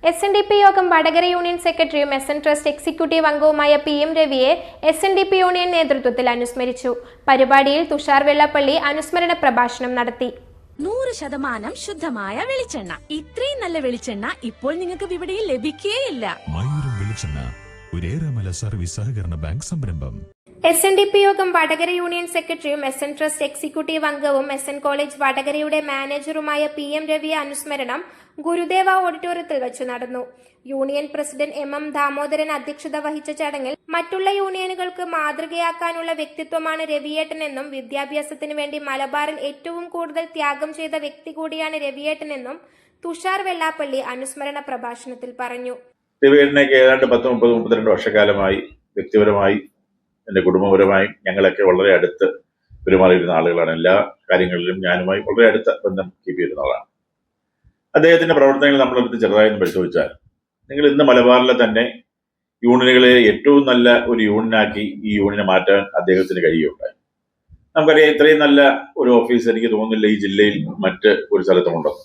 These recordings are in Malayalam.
SNDP യോഗം വടകര യൂണിയൻ സെക്രട്ടറിയും SN ട്രസ്റ്റ് എക്സിക്യൂട്ടീവ് അംഗവുമായ PM രവിയെ SNDP യൂണിയൻ നേതൃത്വത്തിൽ അനുസ്മരിച്ചു. പരിപാടിയിൽ തുഷാർ വെള്ളാപ്പള്ളി അനുസ്മരണ പ്രഭാഷണം നടത്തി. 100% ശുദ്ധമായ വെളിച്ചെണ്ണ. ഇത്രയും നല്ല വെളിച്ചെണ്ണ ഇപ്പോൾ നിങ്ങൾക്ക് വിപണിയിൽ ലഭിക്കുകയില്ല. മയൂരം വെളിച്ചെണ്ണ, ഒരേറെമല സർവീസ് സഹകരണ ബാങ്ക് സംരംഭം. SNDP യോഗം വടകര യൂണിയൻ സെക്രട്ടറിയും SN ട്രസ്റ്റ് എക്സിക്യൂട്ടീവ് അംഗവും SN കോളേജ് വടകരയുടെ മാനേജറുമായ PM രവിയെ അനുസ്മരണം ഗുരുദേവ ഓഡിറ്റോറിയത്തിൽ വെച്ച് നടന്നു. യൂണിയൻ പ്രസിഡന്റ് MM ദാമോദരൻ അധ്യക്ഷത വഹിച്ച ചടങ്ങിൽ മറ്റുള്ള യൂണിയനുകൾക്ക് മാതൃകയാക്കാനുള്ള വ്യക്തിത്വമാണ് രവിയേട്ടനെന്നും വിദ്യാഭ്യാസത്തിനു വേണ്ടി മലബാറിൽ ഏറ്റവും കൂടുതൽ ത്യാഗം ചെയ്ത വ്യക്തി കൂടിയാണ് രവിയേട്ടനെന്നും തുഷാർ വെള്ളാപ്പള്ളി അനുസ്മരണ പ്രഭാഷണത്തിൽ പറഞ്ഞു. രവിയേട്ടനൊക്കെ ഏതാണ്ട് 10-32 വർഷക്കാലമായി വ്യക്തിപരമായി എൻ്റെ കുടുംബപരമായും ഞങ്ങളൊക്കെ വളരെ അടുത്ത് പെരുമാറിയിരുന്ന ആളുകളാണ്. എല്ലാ കാര്യങ്ങളിലും ഞാനുമായി വളരെ അടുത്ത ബന്ധം കീപ്പ് ചെയ്യുന്ന ആളാണ്. അദ്ദേഹത്തിന്റെ പ്രവർത്തനങ്ങൾ നമ്മളെടുത്ത് ചെറുതായി പരിശോധിച്ചാൽ നിങ്ങൾ ഇന്ന് മലബാറിലെ തന്നെ യൂണിയനുകളെ ഏറ്റവും നല്ല ഒരു യൂണിയനാക്കി ഈ യൂണിയനെ മാറ്റാൻ അദ്ദേഹത്തിന് കഴിയുകയുണ്ടായി. നമുക്കറിയാം, ഇത്രയും നല്ല ഒരു ഓഫീസ് എനിക്ക് തോന്നുന്നില്ല ഈ ജില്ലയിൽ മറ്റ് ഒരു സ്ഥലത്തുമുണ്ടെന്ന്.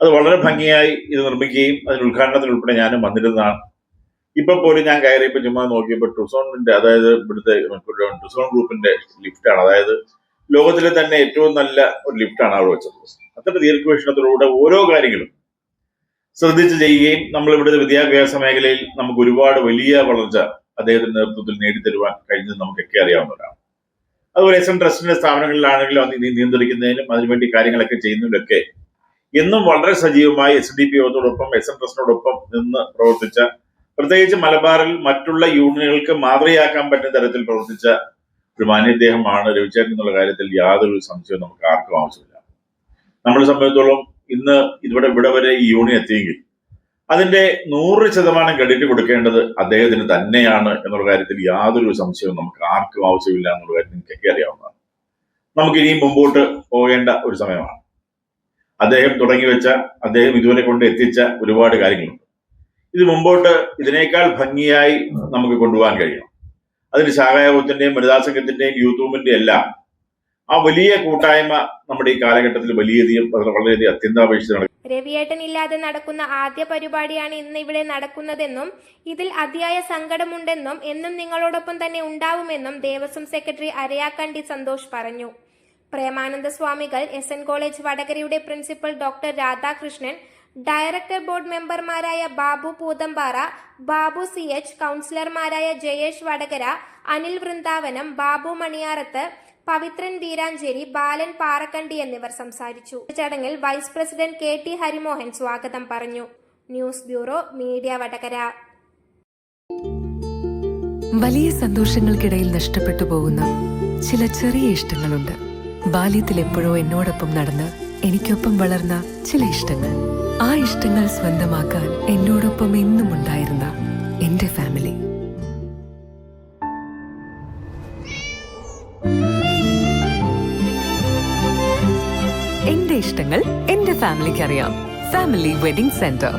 അത് വളരെ ഭംഗിയായി ഇത് നിർമ്മിക്കുകയും അതിന് ഉദ്ഘാടനത്തിന് ഉൾപ്പെടെ ഞാനും വന്നിരുന്നതാണ്. ഇപ്പൊ പോലും ഞാൻ കയറിയപ്പോൾ ചുമ്മാ നോക്കിയപ്പോൾ ടുസോണിന്റെ, അതായത് ഇവിടുത്തെ ടുസോൺ ഗ്രൂപ്പിന്റെ ലിഫ്റ്റാണ്. അതായത് ലോകത്തിലെ തന്നെ ഏറ്റവും നല്ല ഒരു ലിഫ്റ്റാണ് അവിടെ വെച്ചത്. അത്ര ദീർഘവീക്ഷണത്തിലൂടെ ഓരോ കാര്യങ്ങളും ശ്രദ്ധിച്ച് ചെയ്യുകയും നമ്മൾ ഇവിടുത്തെ വിദ്യാഭ്യാസ മേഖലയിൽ നമുക്ക് ഒരുപാട് വലിയ വളർച്ച അദ്ദേഹത്തിന്റെ നേതൃത്വത്തിൽ നേടിത്തരുവാൻ കഴിഞ്ഞത് നമുക്കൊക്കെ അറിയാവുന്നവരാണ്. അതുപോലെ SN ട്രസ്റ്റിന്റെ സ്ഥാപനങ്ങളിലാണെങ്കിലും അത് നിയന്ത്രിക്കുന്നതിനും അതിനുവേണ്ടി കാര്യങ്ങളൊക്കെ ചെയ്യുന്നതിലൊക്കെ എന്നും വളരെ സജീവമായി SNDP യോഗത്തോടൊപ്പം SN ട്രസ്റ്റിനോടൊപ്പം നിന്ന് പ്രവർത്തിച്ച, പ്രത്യേകിച്ച് മലബാറിൽ മറ്റുള്ള യൂണിയനുകൾക്ക് മാതൃകയാക്കാൻ പറ്റുന്ന തരത്തിൽ പ്രവർത്തിച്ച ഒരു മാന്യദേഹമാണ് രവിചേട്ടൻ എന്നുള്ള കാര്യത്തിൽ യാതൊരു സംശയവും നമുക്ക് ആർക്കും ആവശ്യമില്ല. നമ്മളെ സംബന്ധിച്ചോളം ഇന്ന് ഇവിടെ വരെ ഈ യൂണിയൻ എത്തിയെങ്കിൽ അതിന്റെ 100% ക്രെഡിറ്റ് കൊടുക്കേണ്ടത് അദ്ദേഹത്തിന് തന്നെയാണ് എന്നുള്ള കാര്യത്തിൽ യാതൊരു സംശയവും നമുക്ക് ആർക്കും ആവശ്യമില്ല എന്നുള്ള കാര്യം നിങ്ങൾക്കൊക്കെ അറിയാവുന്നതാണ്. നമുക്ക് ഇനിയും മുമ്പോട്ട് പോകേണ്ട ഒരു സമയമാണ്. അദ്ദേഹം തുടങ്ങി വെച്ച, അദ്ദേഹം ഇതുവരെ കൊണ്ട് എത്തിച്ച ഒരുപാട് കാര്യങ്ങളുണ്ട്. ഇത് മുമ്പോട്ട് ഇതിനേക്കാൾ ഭംഗിയായി നമുക്ക് കൊണ്ടുപോകാൻ കഴിയണം. അതിന് ശാഖായോഗത്തിന്റെയും വനിതാ സംഘത്തിന്റെയും യൂത്ത് മൂവ്മെന്റിന്റെയും എല്ലാം ആ വലിയ കൂട്ടായ്മ നമ്മുടെ ഈ കാലഘട്ടത്തിൽ വളരെയധികം അത്യന്താപേക്ഷിതമാണ്. രവിയേട്ടൻ ഇല്ലാതെ നടക്കുന്ന ആദ്യ പരിപാടിയാണ് ഇന്ന് ഇവിടെ നടക്കുന്നതെന്നും ഇതിൽ അതിയായ സങ്കടമുണ്ടെന്നും എന്നും നിങ്ങളോടൊപ്പം തന്നെ ഉണ്ടാവുമെന്നും ദേവസ്വം സെക്രട്ടറി അരയാക്കണ്ടി സന്തോഷ് പറഞ്ഞു. പ്രേമാനന്ദ സ്വാമികൾ, SN കോളേജ് വടകരയുടെ principal doctor Radhakrishnan, director board മെമ്പർമാരായ ബാബു പൂതമ്പാറ, ബാബു CH, കൗൺസിലർമാരായ ജയേഷ് വടകര, അനിൽ വൃന്ദാവനം, ബാബു മണിയാറത്ത്, പവിത്രൻ വീരാഞ്ചേരി, ബാലൻ പാറക്കണ്ടി എന്നിവർ സംസാരിച്ചു. ചടങ്ങിൽ വൈസ് പ്രസിഡന്റ് KT ഹരിമോഹൻ സ്വാഗതം പറഞ്ഞു. News bureau, media Vadakara. വലിയ സന്തോഷങ്ങൾക്കിടയിൽ നഷ്ടപ്പെട്ടു പോകുന്ന ചില ചെറിയ ഇഷ്ടങ്ങളുണ്ട്. ബാല്യത്തിൽ എപ്പോഴോ എന്നോടൊപ്പം നടന്ന് എനിക്കൊപ്പം വളർന്ന ചില ഇഷ്ടങ്ങൾ. ആ ഇഷ്ടങ്ങൾ സ്വന്തമാക്കാൻ എന്നോടൊപ്പം എന്നും ഉണ്ടായിരുന്ന എന്റെ ഫാമിലി. എന്റെ ഇഷ്ടങ്ങൾ എന്റെ ഫാമിലിക്ക് അറിയാം. Family wedding centre.